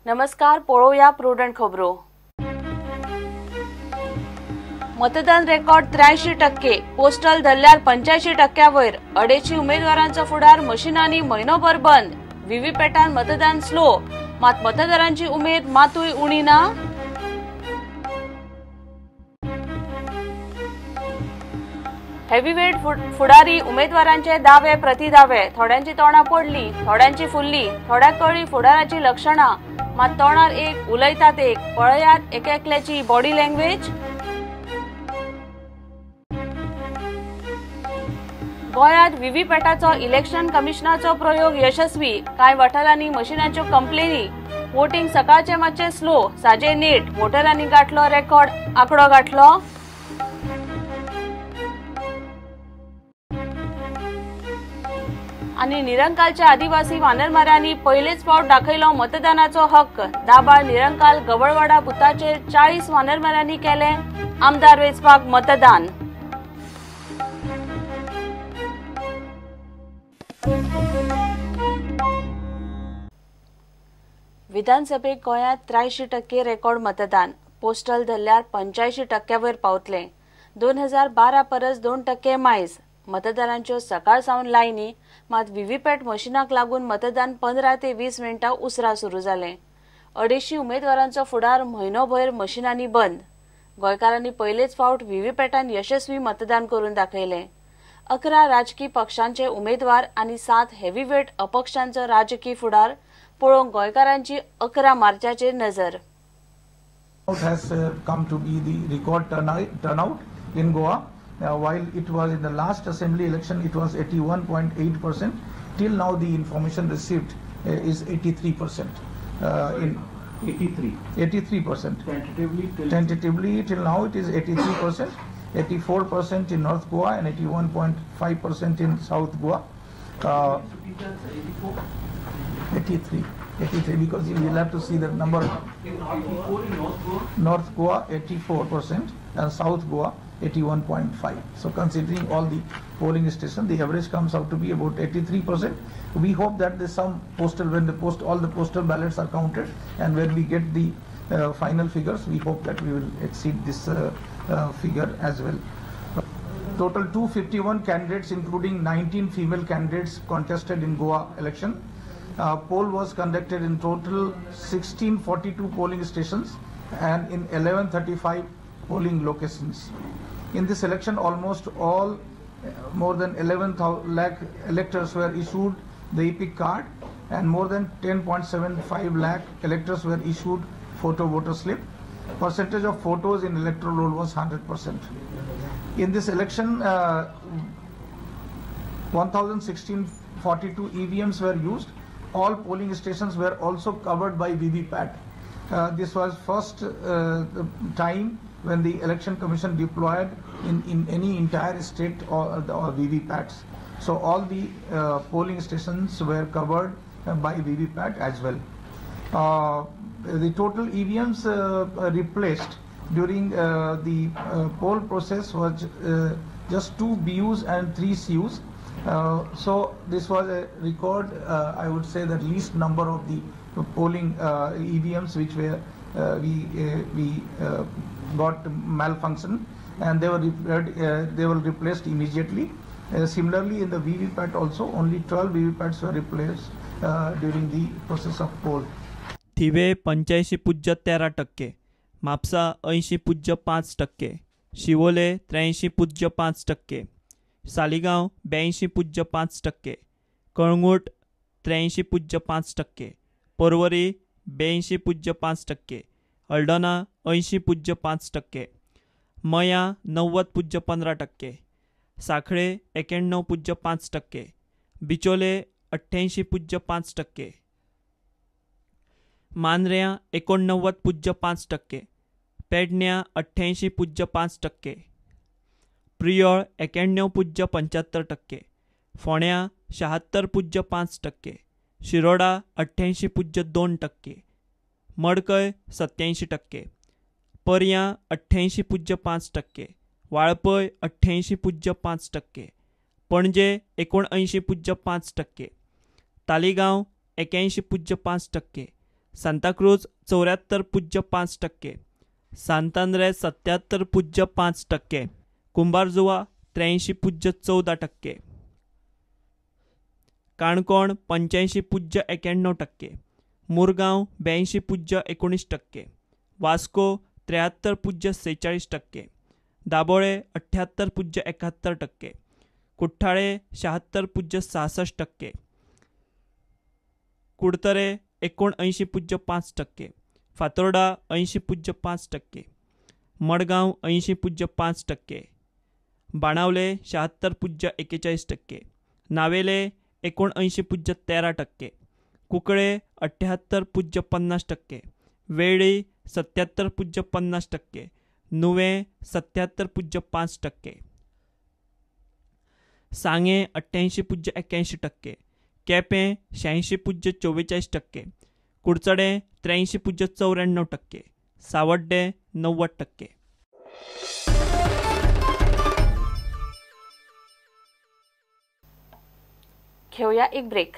नमस्कार, पळोवया प्रुडंट खबरो। मतदान रेकॉर्ड 83%, पोस्टल धरल्यार 85% वयर। अडेची उमेदवारांचो फुडार मशीनांनी म्हयनोभर बंद। व्हीव्हीपॅटान मतदान स्लो, मात मतदारांची उमेद मातूय उणी ना। हेवीवेट फुडारी उमेदवारांचे दावे प्रतिदावे, थोड्यांची तोंडां पडली, थोड्यांची फुल्ली, थोड्याक कळ्ळी फुडाराची लक्षणां, मात तोंडार एक उलयतात एक। पळयात एकेकल्याची बॉडी लँग्वेज। गोंयांत व्हीव्हीपॅटाचो इलेक्शन कमिशनाचो प्रयोग यशस्वी। कांय वाठारांनी मशीनाच्यो कंप्लेनी। वोटिंग सकाळचे मातशे स्लो, साजे नेट। वोटरांनी गाठलो रेकॉर्ड आंकडो गाठलो। आणि निरंकालच्या आदिवासी वानरमारांनी पहिलेच फावट दाखयलो मतदानाचो हक्क। दाबाळ निरंकाल गवळवाडा बुथाचेर 40 वानरमारांनी केले आमदार वेंचपाक मतदान। विधानसभेक गोंयांत 83% रेकॉर्ड मतदान। पोस्टल धरल्यार 85% वयर पावतले। 2012 परस 2% मायज। मतदारांच्यो सकाळ सावन लायनी, मात व्हीव्हीपॅट मशीनाक लागून मतदान 15 ते 20 मिनिटां उसरा सुरू जालें। अडेचशी उमेदवारांचो फुडार म्हयनोभर मशीनांनी बंद। गोंयकारांनी पहिलेच फावट व्हीव्हीपॅटान यशस्वी मतदान करून दाखयलें। 11 राजकीय पक्षांचे उमेदवार आनी 7 हेवीवेट अपक्षांचो राजकीय फुडार पळोवंक गोंयकारांची 11 मार्चाचेर नजर। has come to be the record turnout in Goa. While it was in the last assembly election, it was 81.8%. Till now, the information received is 83%. In 83%. Tentatively, till now, it is 83%. 84% in North Goa and 81.5% in South Goa. 83 because you will have to see the number. North Goa 84% and South Goa 81.5. So considering all the polling stations, the average comes out to be about 83%. We hope that there's some when all the postal ballots are counted, and when we get the final figures, we hope that we will exceed this figure as well. Total 251 candidates, including 19 female candidates, contested in Goa election. Poll was conducted in total 1642 polling stations and in 1135 polling locations. In this election, almost all more than 11 lakh electors were issued the EPIC card, and more than 10.75 lakh electors were issued photo voter slip. Percentage of photos in electoral roll was 100%. In this election, 101642 EVMs were used. All polling stations were also covered by VVPAT. This was first time when the Election Commission deployed in any entire state or VVPATs. So all the polling stations were covered by VVPAT as well. The total EVMs replaced during the poll process was just 2 BUs and 3 CUs. So this was a record. I would say the least number of the polling EVMs which were we got malfunction, and they were replaced immediately. Similarly, in the VVPAT also, only 12 VVPATs were replaced during the process of poll. थिवे 85.13%, Mapusa 80.5%, Siolim 83.5%, Saligao 82.5%, Calangute 83.5%, Porvorim 82.5%, हळदोना 80.5%, मया 90.15%, साखळे 91.5%, बिचोले 88.5%, मांद्र्या 89.5%, पेडण्या 88.5%, प्रियोळ 91.75%, फोण्या 76.5%, शिरोडा 88.2%, मडकय 87%, पर्या 88.5%, वाळपय 88.5%, पणजे 79.5%, तालिगांव 81.5%, सांताक्रूज 74.5%, सांतांद्रे 77.5%, कुंभारजुवा 83.14%, काणकोण 85.91%, मुरगांव 82.19%, वास्को 73.46%, दाबोळे 78.71%, कुठ्ठाळे 76.66%, कुडतरे 79.5%, फातोर्डा 80.5%, मडगांव 80.5%, बाणावले 76.41%, नावेले 79.13%, कुकळे 78.50%, वेळी 77.50%, नुवे 77.5%, सांगे 88.81%, केपें 86.44%, कुडचडे 83.94%, सावड्डे 90%. घेऊया एक ब्रेक.